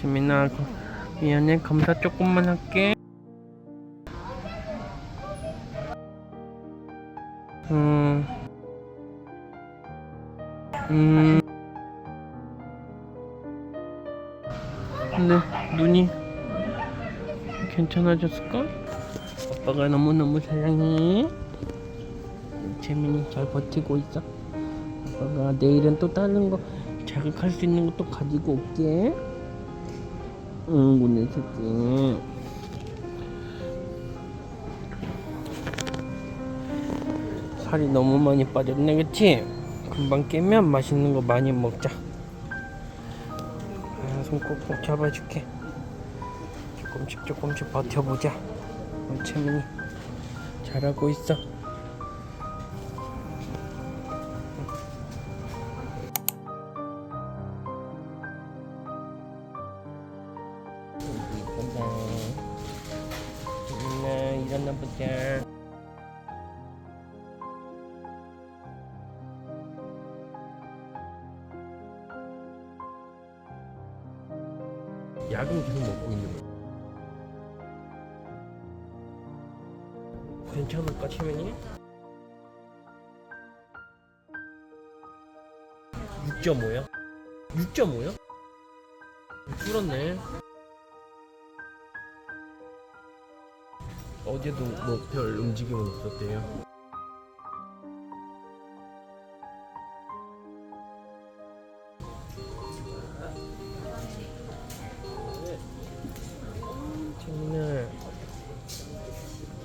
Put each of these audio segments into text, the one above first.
재민아, 미안해. 검사 조금만 할게. 음. 근데 눈이 괜찮아졌을까? 아빠가 너무너무 사랑해. 재민이 잘 버티고 있어. 아빠가 내일은 또 다른 거 자극할 수 있는 것도 가지고 올게. 응, 내 새끼. 살이 너무 많이 빠졌네, 그치? 금방 깨면 맛있는 거 많이 먹자. 손 꼭꼭 잡아줄게. 조금씩 버텨보자. 우리 채민이 잘하고 있어. 이쁘다. 채민아, 일어나 보자. 약은 계속 먹고 있는 거야. 괜찮을까, 채민이? 6.5야? 6.5야? 줄었네. 어제도 뭐 별 움직임은 없었대요.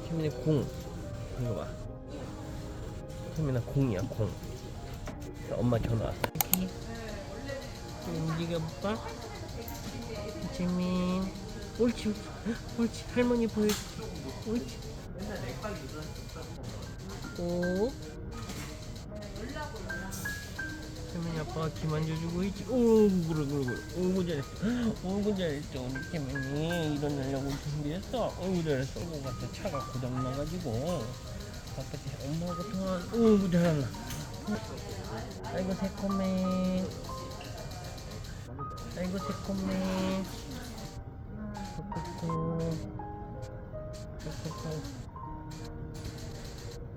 채민이 공. 이거 봐. 채민아 공이야, 공. 엄마 전화 왔어. 여기 움직여볼까? 채민. 옳지. 할머니 보여줄게. 옳지. 오. 채민이 아빠가 귀 만져주고 있지. 오, 그래. 오구 잘했어. 우리 채민이 일어나려고 준비했어. 잘했어. 오구 갔다 차가 고장나가지고 바깥에 엄마하고 통화. 오구 잘한다. 아이고 새콤해.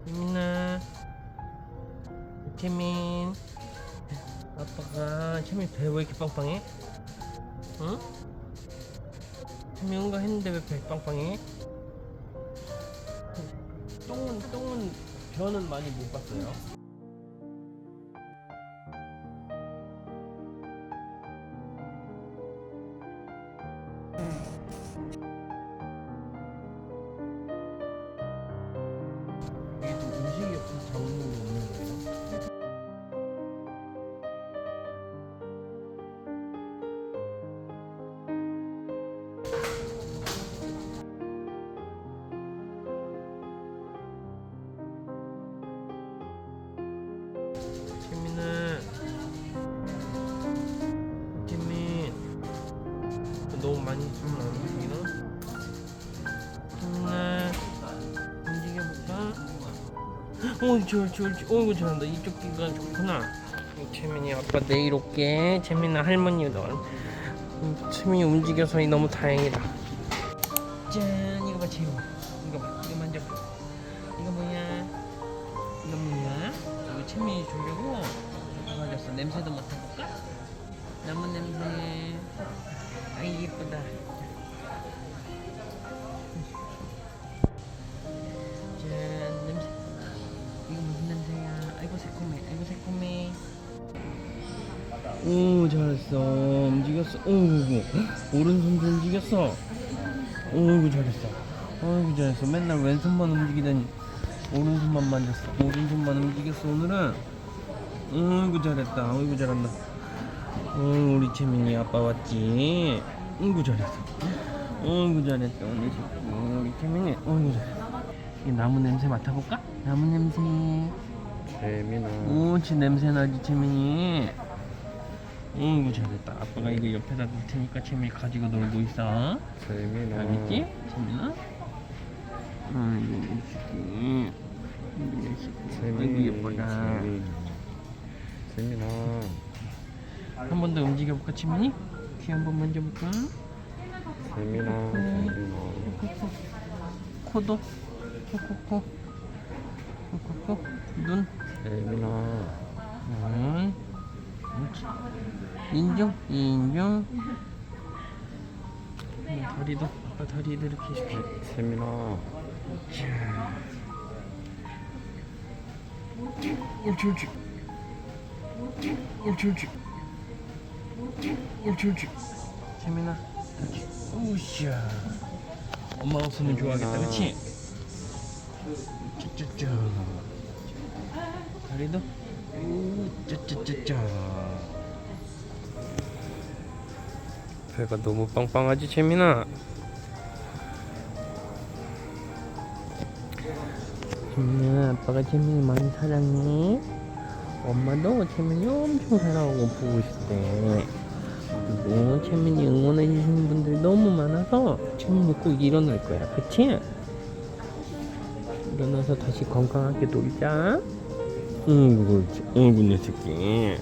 채민아. 채민. 아빠가 채민 배 왜 이렇게 빵빵해? 응? 채민 응가 했는데 왜 배 빵빵해? 똥은 변은 많이 못 봤어요. 얘도 음식이 없어서 잡는 게 없는 거예요. 채민 너무 많이 있으면 안 움직이나? 채민아 움직여볼까? 어이구 잘한다. 이쪽 귀가 좋구나. 채민이 아빠 내일 올게. 채민아 할머니 너. 채민이 움직여서 너무 다행이다. 짠, 이거 봐 채민. 이거 만져봐. 이거 뭐야? 이거 채민이 주려고 가져왔어. 냄새도 맡아볼까? 나무 냄새. 아이 예쁘다. 짠, 냄새. 이거 무슨 냄새야? 아이고 새콤해. 오, 잘했어. 움직였어. 오구 오른손도 움직였어. 오구 잘했어. 맨날 왼손만 움직이더니 오른손만 만졌어. 오른손만 움직였어 오늘은. 어이구 잘했다. 어이구 잘한다. 우리 채민이 아빠 왔지. 어이구 잘했어. 어이구 잘했다. 우리 채민이. 어이구 잘했어. 이 나무 냄새 맡아볼까? 나무 냄새. 재민아. 오치 냄새 나지 채민이. 어이구 잘했다. 아빠가 이거 옆에다 놓을 테니까 채민이 가지고 놀고 있어. 재민아. 알겠지? 채민아? 이 새끼. 아이고 예뻐라. 재민아. 한 번 더 움직여볼까 채민이? 귀 한번 만져볼까? 재민아, 재민아. 코도 코. 눈. 재민아. 옳지. 인중. 다리도 아빠 다리도 이렇게 해줄게. 재민아. 옳지. 재민아, 우샤. 엄마 웃으면 좋아하겠다, 그렇지? 쭈쭈쭈. 다리도 쭈쭈쭈쭈. 배가 너무 빵빵하지, 재민아? 재민아, 아빠가 재민이 많이 사랑해. 엄마도 재민이 엄청 사랑하고 보고 싶대. 그리고 재민이 응원해주시는 분들 너무 많아서 재민이 꼭 일어날 거야, 그치? 일어나서 다시 건강하게 놀자. 그렇지. 내 새끼.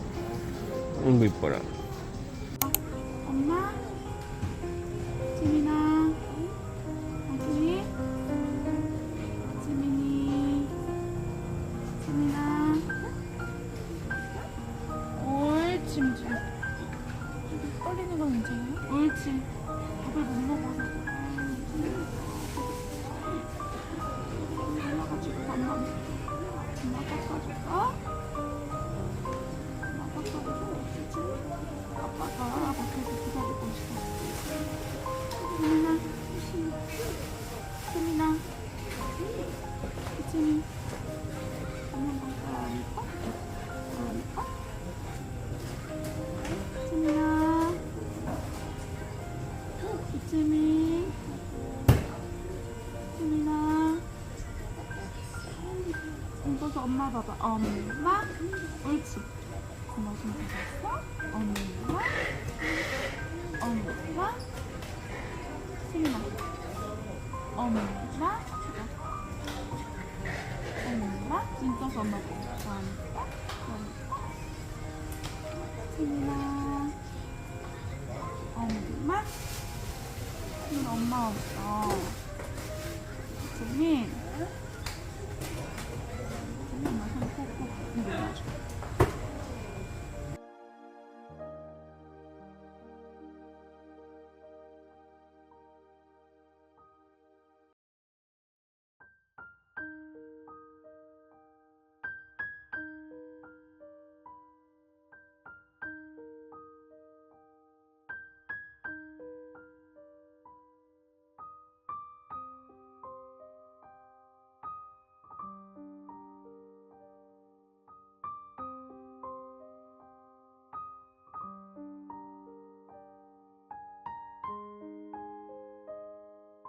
이뻐라. 엄마? 재민아? 아기? 재민이? 재민아? 옳지, 옳지. 떨리는 건 괜찮아요? 옳지. 밥을 못 먹어서. 올라가지고 엄마 깎아줄까? 엄마 깎아줘. 그치? 아빠가 밖에서 기다리고 있어. 재민아. 재민. 엄마 깎아줄까? 재민아. 재민. 재민아. 이거서 엄마 봐봐. 엄마. 옳지. 엄마 손 잡았어? 엄마. 재민아. 엄마. 눈 떠서 엄마 보고 좋아하니까. 재민아. 엄마. 재민 엄마 없어. 재민.